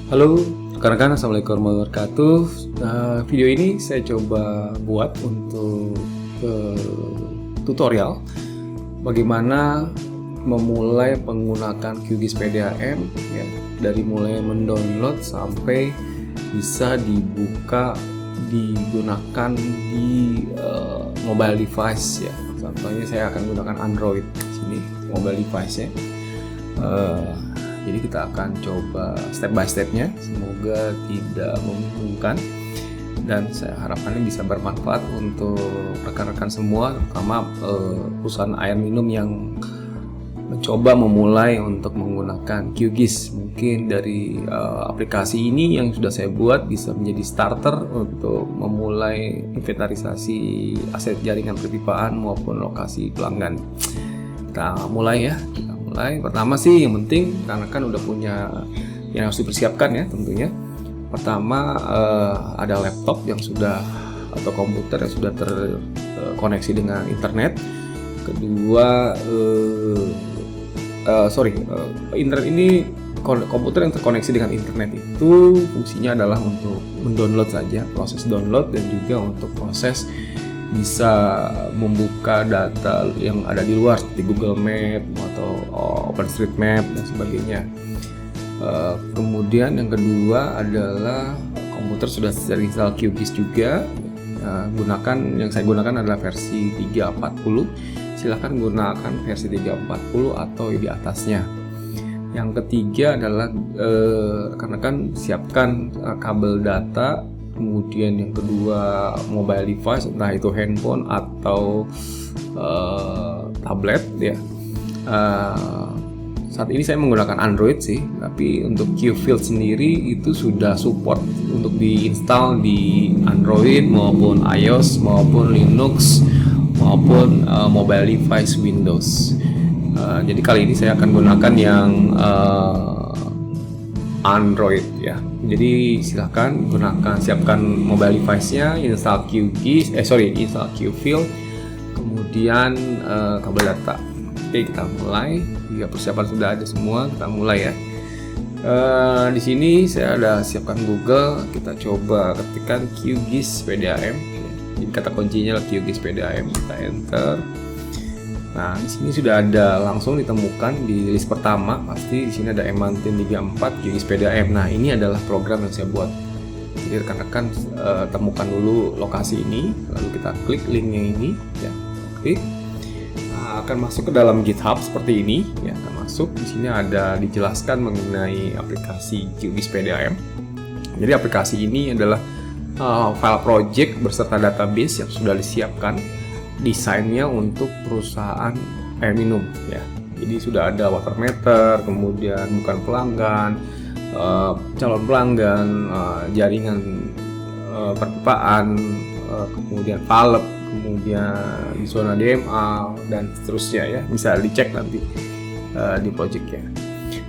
Halo rekan-rekan, assalamualaikum warahmatullahi wabarakatuh. Video ini saya coba buat untuk tutorial bagaimana memulai menggunakan QGIS PDAM ya, dari mulai mendownload sampai bisa digunakan di mobile device ya. Contohnya saya akan gunakan Android di sini mobile device ya. Jadi kita akan coba step by stepnya, semoga tidak membingungkan dan saya harapkan ini bisa bermanfaat untuk rekan-rekan semua, terutama perusahaan air minum yang mencoba memulai untuk menggunakan QGIS. Mungkin dari aplikasi ini yang sudah saya buat bisa menjadi starter untuk memulai inventarisasi aset jaringan perpipaan maupun lokasi pelanggan. Kita mulai ya. Pertama sih yang penting karena kan udah punya yang harus dipersiapkan ya tentunya. Pertama ada laptop yang sudah atau komputer yang sudah terkoneksi dengan internet. Kedua internet ini komputer yang terkoneksi dengan internet itu fungsinya adalah untuk mendownload saja, proses download dan juga untuk proses bisa membuka data yang ada di luar seperti Google Map atau OpenStreetMap dan sebagainya. Kemudian yang kedua adalah komputer sudah terinstall QGIS juga. Yang saya gunakan adalah versi 3.40. Silahkan gunakan versi 3.40 atau di atasnya. Yang ketiga adalah rekan-rekan siapkan kabel data. Kemudian yang kedua mobile device, entah itu handphone atau tablet ya. Saat ini saya menggunakan Android sih, tapi untuk QField sendiri itu sudah support untuk diinstal di Android maupun iOS maupun Linux maupun mobile device Windows. Jadi kali ini saya akan gunakan yang Android ya. Jadi silahkan siapkan mobile device-nya, install QField, kemudian kabel data. Oke, kita mulai. Jika persiapan sudah ada semua, kita mulai ya. Di sini saya ada siapkan Google. Kita coba ketikkan QGIS PDAM. Jadi kata kuncinya adalah QGIS PDAM. Kita enter. Nah, di sini sudah ada langsung ditemukan di list pertama. Pasti di sini ada Emantin 34 QGIS PDAM. Nah, ini adalah program yang saya buat. Jadi rekan-rekan temukan dulu lokasi ini, lalu kita klik linknya ini, ya. Klik. Nah, akan masuk ke dalam GitHub seperti ini, ya. Akan masuk. Di sini ada dijelaskan mengenai aplikasi QGIS PDAM. Jadi aplikasi ini adalah file project beserta database yang sudah disiapkan. Desainnya untuk perusahaan air minum ya. Jadi sudah ada water meter, kemudian bukan pelanggan, calon pelanggan, jaringan perpipaan, kemudian valve, kemudian zona DMA dan seterusnya ya. Bisa dicek nanti di projectnya.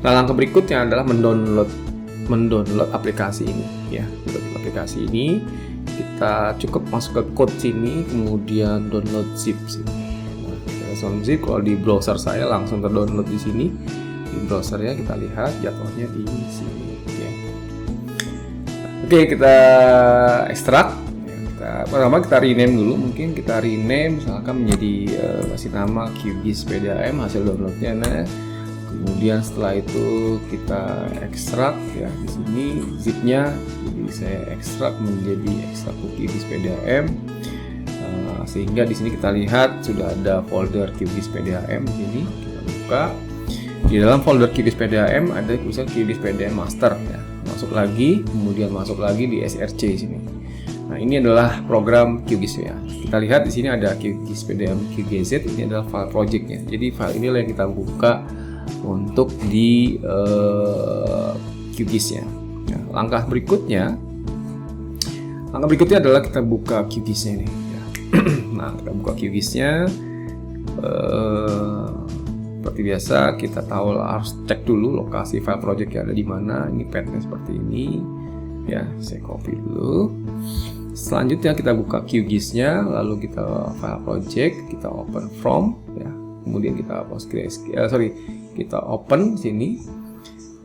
Nah, langkah berikutnya adalah mendownload aplikasi ini ya. Aplikasi ini kita cukup masuk ke code sini, kemudian download zip sini. Nah, download zip kalau di browser saya langsung terdownload di sini. Di browsernya kita lihat jadwalnya di sini. Ya. Oke, kita ekstrak. Pertama kita rename dulu, mungkin kita rename misalkan menjadi kasih nama QGIS PDAM hasil downloadnya. Nah, kemudian setelah itu kita ekstrak ya di sini zipnya. Jadi saya ekstrak menjadi ekstrak QGIS PDAM sehingga di sini kita lihat sudah ada folder QGIS PDAM di sini. Kita buka. Di dalam folder QGIS PDAM ada tulisan QGIS PDAM master ya. Masuk lagi, kemudian masuk lagi di SRC sini. Nah, ini adalah program QGIS ya. Kita lihat di sini ada QGIS PDAM QGZ, ini adalah file projectnya. Jadi file inilah yang kita buka untuk di QGIS-nya. Nah, langkah berikutnya adalah kita buka QGIS-nya ini. Ya. Nah, kita buka QGIS-nya. Seperti biasa kita tahu harus cek dulu lokasi file project yang ada di mana. Ini path-nya seperti ini. Ya, saya copy dulu. Selanjutnya kita buka QGIS-nya, lalu kita file project, kita open from, ya. Kemudian kita kita open sini.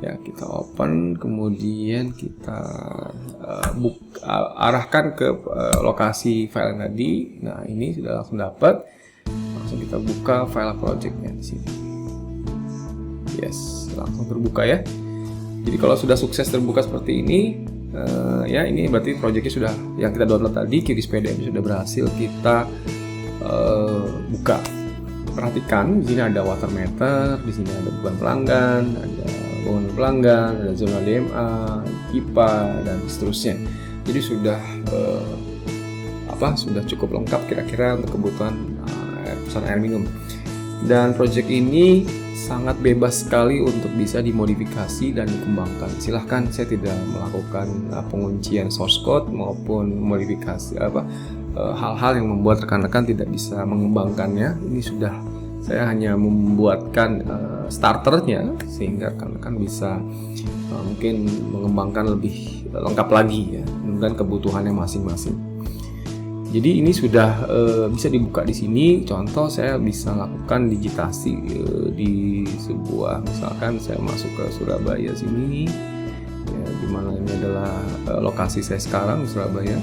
Ya, kita open, kemudian kita arahkan ke lokasi file yang tadi. Nah, ini sudah langsung dapat. Langsung kita buka file projectnya di sini. Yes, langsung terbuka ya. Jadi kalau sudah sukses terbuka seperti ini, ya ini berarti projectnya sudah, yang kita download tadi QGIS PDM sudah berhasil kita buka. Perhatikan di sini ada water meter, di sini ada beban pelanggan, ada bangunan pelanggan, ada zona DMA, IPA dan seterusnya. Jadi sudah sudah cukup lengkap kira-kira untuk kebutuhan perusahaan air minum. Dan project ini sangat bebas sekali untuk bisa dimodifikasi dan dikembangkan. Silahkan, saya tidak melakukan penguncian source code maupun modifikasi hal-hal yang membuat rekan-rekan tidak bisa mengembangkannya. Ini sudah, saya hanya membuatkan starternya sehingga rekan-rekan bisa mungkin mengembangkan lebih lengkap lagi ya dengan kebutuhannya masing-masing. Jadi ini sudah bisa dibuka di sini. Contoh, saya bisa lakukan digitasi di sebuah, misalkan saya masuk ke Surabaya sini, ya, dimana ini adalah lokasi saya sekarang, Surabaya.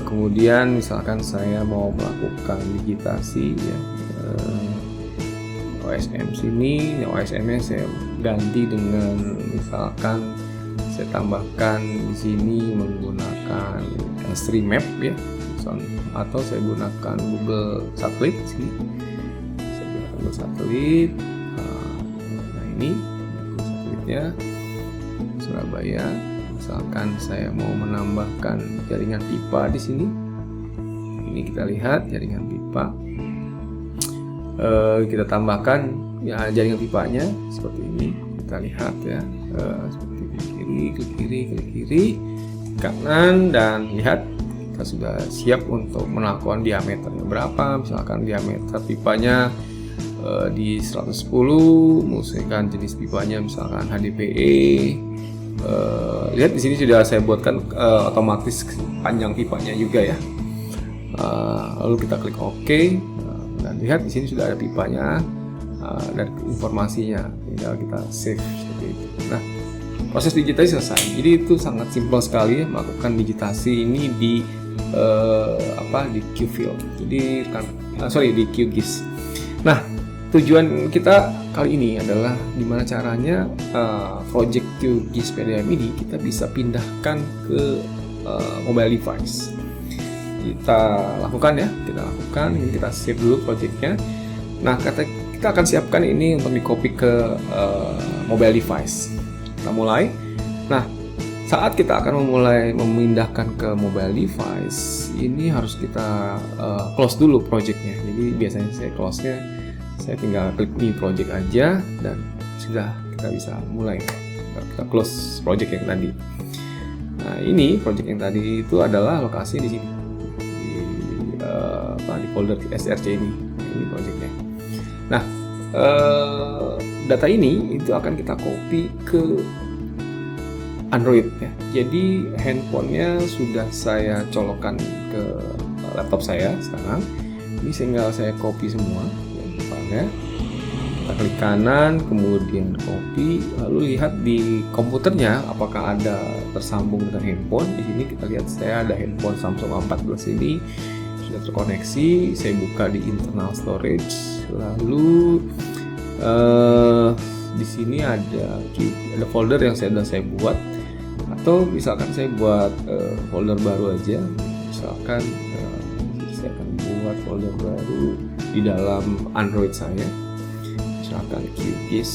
Kemudian misalkan saya mau melakukan digitasi ya, OSM sini, ya, OSM-nya saya ganti dengan misalkan saya tambahkan di sini menggunakan Stream Map ya, atau saya gunakan Google Satelit sini. Saya gunakan Google Satelit. Nah ini Google Satelitnya Surabaya. Misalkan saya mau menambahkan jaringan pipa di sini. Ini kita lihat jaringan pipa. Kita tambahkan ya jaringan pipanya seperti ini. Kita lihat ya, seperti klik kiri, kanan, dan lihat kita sudah siap untuk melakukan diameternya berapa. Misalkan diameter pipanya di 110, misalkan jenis pipanya misalkan HDPE. Lihat di sini sudah saya buatkan otomatis panjang pipanya juga ya. Lalu kita klik OK, dan lihat di sini sudah ada pipanya dan informasinya. Tinggal kita save seperti itu. Nah, proses digitasi selesai. Jadi itu sangat simpel sekali ya, melakukan digitasi ini di di QField. Jadi di QGIS. Nah, tujuan kita kali ini adalah gimana caranya project QGIS PDM ini kita bisa pindahkan ke mobile device. Kita lakukan, ini kita save dulu projectnya. Nah, kita akan siapkan ini untuk di-copy ke mobile device. Kita mulai. Nah, saat kita akan memindahkan ke mobile device, ini harus kita close dulu projectnya. Jadi biasanya saya close-nya, saya tinggal klik new project aja dan sudah kita bisa mulai. Kita close project yang tadi. Nah, ini project yang tadi itu adalah lokasi di sini. Di folder SRC ini. Ini projectnya. Nah, data ini itu akan kita copy ke Android ya. Jadi handphonenya sudah saya colokkan ke laptop saya sekarang. Ini tinggal saya copy semua ya, filenya. Kita klik kanan, kemudian copy, lalu lihat di komputernya apakah ada tersambung dengan handphone. Di sini kita lihat saya ada handphone Samsung A14 ini sudah terkoneksi. Saya buka di internal storage, lalu di sini ada folder yang sudah saya buat, atau misalkan saya buat folder baru aja. Misalkan saya akan buat folder baru di dalam Android saya, misalkan QGIS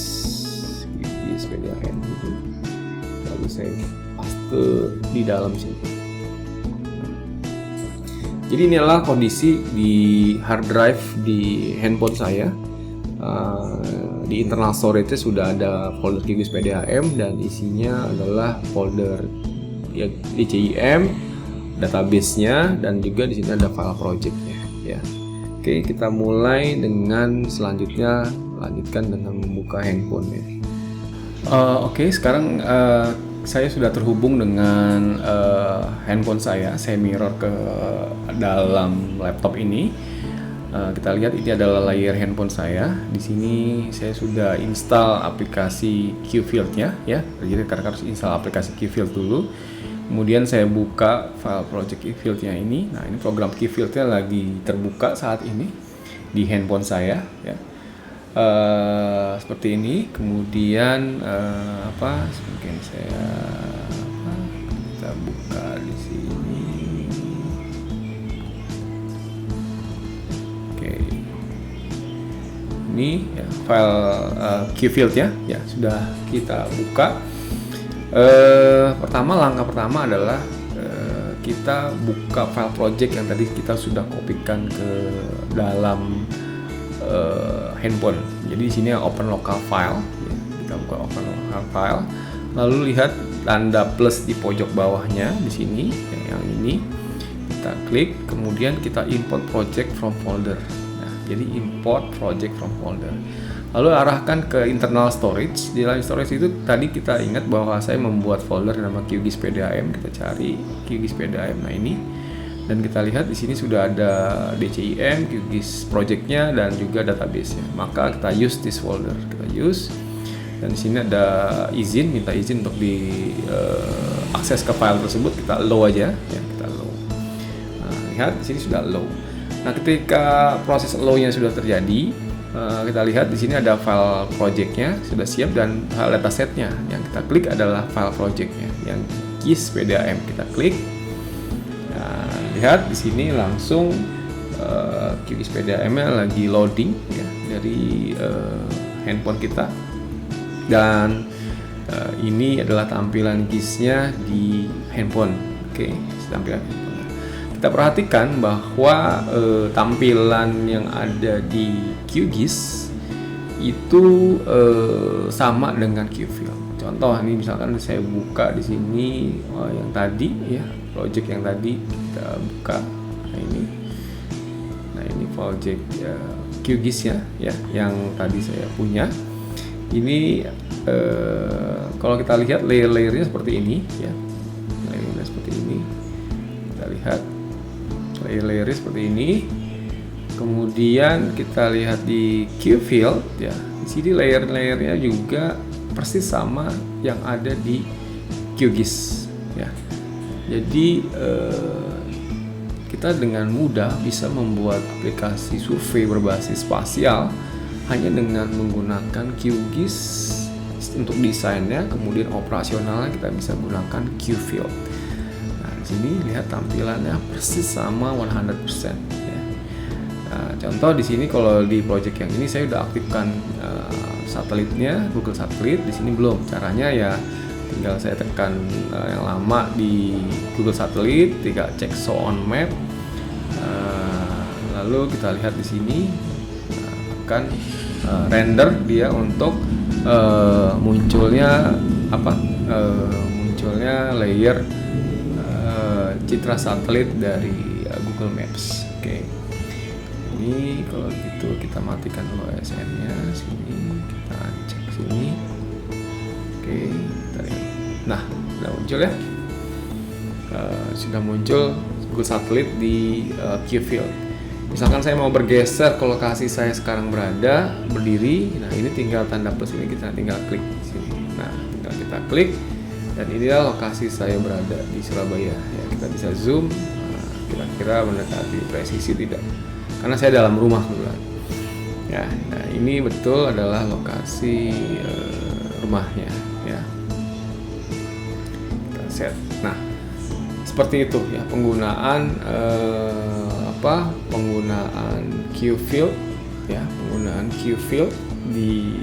PDM gitu, lalu saya paste di dalam sini. Jadi ini adalah kondisi di hard drive di handphone saya. Di internal storage sudah ada folder QGIS PDAM dan isinya adalah folder DCIM, database-nya, dan juga di sini ada file project-nya ya. Oke, kita mulai dengan selanjutnya, lanjutkan dengan membuka handphone-nya. Oke, sekarang saya sudah terhubung dengan handphone saya mirror ke dalam laptop ini. Kita lihat ini adalah layar handphone saya. Di sini saya sudah install aplikasi Qfield-nya ya. Jadi karena harus install aplikasi Qfield dulu. Kemudian saya buka file project Qfield-nya ini. Nah, ini program Qfield-nya lagi terbuka saat ini di handphone saya ya. Seperti ini. Kemudian mungkin saya kita buka di sini. Ini ya, file Qfield ya sudah kita buka. Langkah pertama adalah kita buka file project yang tadi kita sudah kopikan ke dalam handphone. Jadi di sini open local file ya. Kita buka open local file, lalu lihat tanda plus di pojok bawahnya di sini yang ini kita klik, kemudian kita import project from folder. Jadi import project from folder. Lalu arahkan ke internal storage. Di dalam storage itu tadi kita ingat bahwa saya membuat folder nama QGIS PDAM. Kita cari QGIS PDAM. Nah ini, dan kita lihat di sini sudah ada DCIM, QGIS projectnya dan juga database-nya. Maka kita use this folder. Kita use. Dan di sini ada izin, minta izin untuk akses ke file tersebut. Kita allow aja, ya kita allow. Nah, lihat di sini sudah allow. Nah, ketika proses allow-nya sudah terjadi, kita lihat di sini ada file project-nya sudah siap dan file dataset-nya. Yang kita klik adalah file project-nya, yang QGIS PDAM. Kita klik. Nah, lihat di sini langsung QGIS PDAM-nya lagi loading ya dari handphone kita. Dan ini adalah tampilan GIS-nya di handphone. Oke, tampilan handphone. Kita perhatikan bahwa tampilan yang ada di QGIS itu sama dengan Qfield. Contoh ini misalkan saya buka di sini yang tadi ya, project yang tadi kita buka. Nah ini project QGIS ya yang tadi saya punya. Ini kalau kita lihat layer-layernya seperti ini ya, layer-layernya seperti ini. Kita lihat layer-layernya seperti ini. Kemudian kita lihat di Qfield ya, di sini layer-layernya juga persis sama yang ada di QGIS ya. Jadi kita dengan mudah bisa membuat aplikasi survei berbasis spasial hanya dengan menggunakan QGIS untuk desainnya, kemudian operasionalnya kita bisa gunakan Qfield. Sini lihat tampilannya persis sama 100% ya. Nah, contoh di sini kalau di project yang ini saya udah aktifkan satelitnya, Google Satelit. Di sini belum. Caranya ya tinggal saya tekan yang lama di Google Satelit, tinggal cek show on map. Lalu kita lihat di sini akan render dia untuk munculnya munculnya layer citra satelit dari Google Maps. Oke. Ini kalau gitu kita matikan dulu ASN-nya. Sini kita cek sini. Oke, kita lihat. Nah, sudah muncul ya. Sudah muncul Google Satelit di Qfield. Misalkan saya mau bergeser ke lokasi saya sekarang berada, berdiri. Nah, ini tinggal tanda plus ini kita tinggal klik di sini. Nah, tinggal kita klik. Dan inilah lokasi saya berada di Surabaya ya, kita bisa zoom kira-kira mendekati presisi tidak, karena saya dalam rumah kebetulan ya. Nah ini betul adalah lokasi rumahnya ya, kita set. Nah seperti itu ya penggunaan penggunaan Qfield ya, penggunaan Qfield di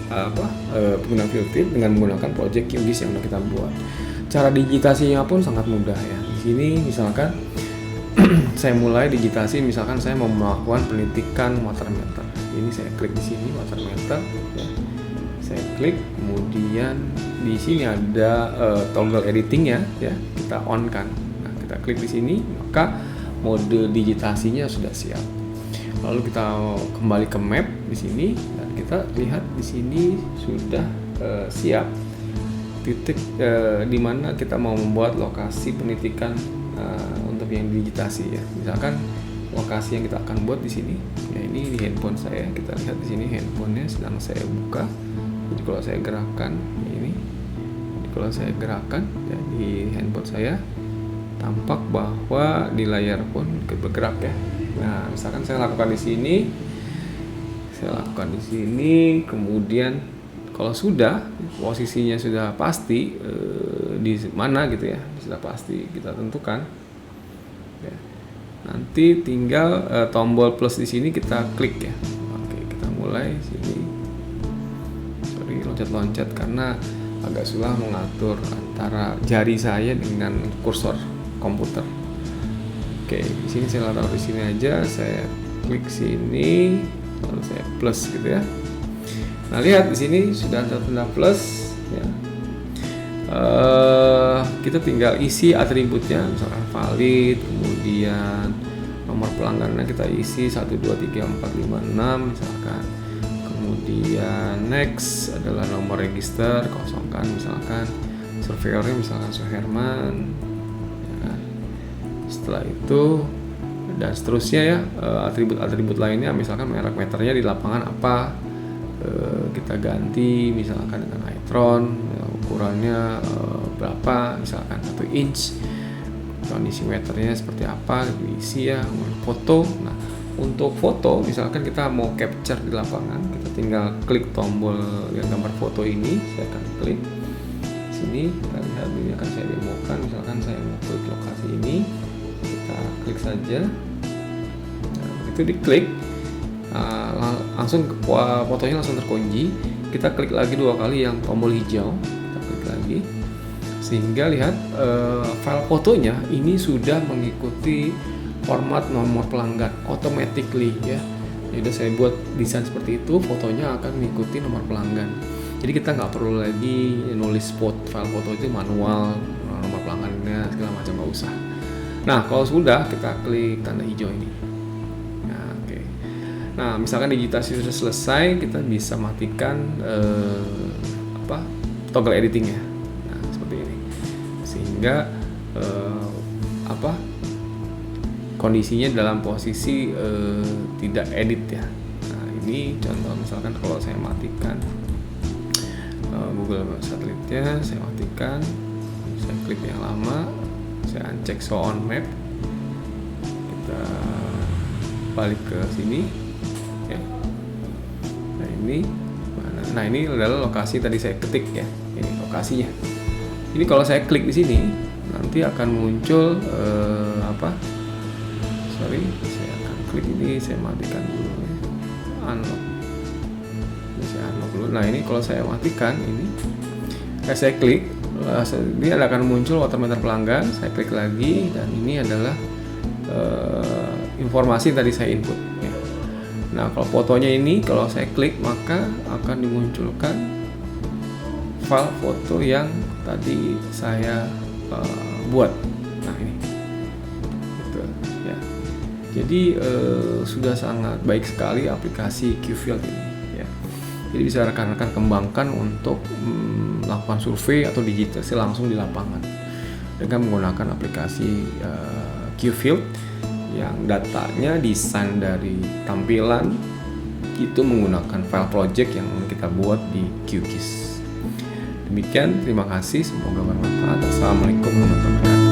penggunaan Qfield dengan menggunakan project QGIS yang kita buat. Cara digitasinya pun sangat mudah ya. Di sini misalkan saya mulai digitasi, misalkan saya mau melakukan penitikan water meter. Ini saya klik di sini water meter ya. Saya klik, kemudian di sini ada toggle editingnya ya, kita on kan. Nah, kita klik di sini, maka mode digitasinya sudah siap. Lalu kita kembali ke map di sini dan kita lihat di sini sudah siap titik di mana kita mau membuat lokasi penitikan untuk yang digitasi ya. Misalkan lokasi yang kita akan buat di sini. Ya, ini di handphone saya. Kita lihat di sini handphonenya sedang saya buka. Jadi kalau saya gerakan ini, jadi kalau saya gerakan ya, di handphone saya tampak bahwa di layar pun bergerak ya. Nah, misalkan saya lakukan di sini, kemudian kalau sudah posisinya sudah pasti di mana gitu ya, sudah pasti kita tentukan. Ya. Nanti tinggal tombol plus di sini kita klik ya. Oke, kita mulai sini. Sorry, loncat-loncat karena agak susah mengatur antara jari saya dengan kursor komputer. Oke, di sini saya taruh di sini aja, saya klik sini, lalu saya plus gitu ya. Nah, lihat di sini sudah ada tanda plus ya. Kita tinggal isi atributnya, misalkan valid, kemudian nomor pelanggannya kita isi 1, 2, 3, 4, 5, 6 misalkan. Kemudian next adalah nomor register, kosongkan misalkan. Surveyornya misalkan Suherman ya kan. Setelah itu dan seterusnya ya, atribut-atribut lainnya misalkan merek meternya di lapangan apa, kita ganti misalkan dengan Itron ya, ukurannya berapa misalkan 1 inch, kondisi meternya seperti apa diisi ya, foto. Nah, untuk foto misalkan kita mau capture di lapangan, kita tinggal klik tombol yang gambar foto ini, saya akan klik sini, kita lihat ini akan saya demokan. Misalkan saya mau klik lokasi ini, kita klik saja. Nah, itu diklik langsung fotonya langsung terkunci. Kita klik lagi 2 kali yang tombol hijau, kita klik lagi sehingga lihat file fotonya ini sudah mengikuti format nomor pelanggan automatically ya. Jadi saya buat desain seperti itu, fotonya akan mengikuti nomor pelanggan. Jadi kita nggak perlu lagi nulis file foto itu manual, nomor pelanggannya segala macam, nggak usah. Nah, kalau sudah kita klik tanda hijau ini. Nah, misalkan digitasi sudah selesai, kita bisa matikan toggle editingnya. Nah, seperti ini. Sehingga kondisinya dalam posisi tidak edit ya. Nah, ini contoh misalkan kalau saya matikan Google Satelitnya, saya matikan, saya klik yang lama, saya uncheck show on map, kita balik ke sini. Nah, ini adalah lokasi tadi saya ketik ya. Ini lokasinya. Ini kalau saya klik di sini, nanti akan muncul saya akan klik ini, saya matikan dulu ya. Unlock. Ini saya unlock dulu. Nah, ini kalau saya matikan ini, saya klik, ini akan muncul watermeter pelanggan. Saya klik lagi dan ini adalah informasi yang tadi saya input ya. Nah, kalau fotonya ini kalau saya klik maka akan dimunculkan file foto yang tadi saya buat. Nah, ini gitu ya. Jadi sudah sangat baik sekali aplikasi QField ini ya. Jadi bisa rekan-rekan kembangkan untuk melakukan survei atau digitasi langsung di lapangan dengan menggunakan aplikasi QField yang datanya desain dari tampilan itu menggunakan file project yang kita buat di QGIS. Demikian, terima kasih, semoga bermanfaat. Assalamualaikum warahmatullahi wabarakatuh.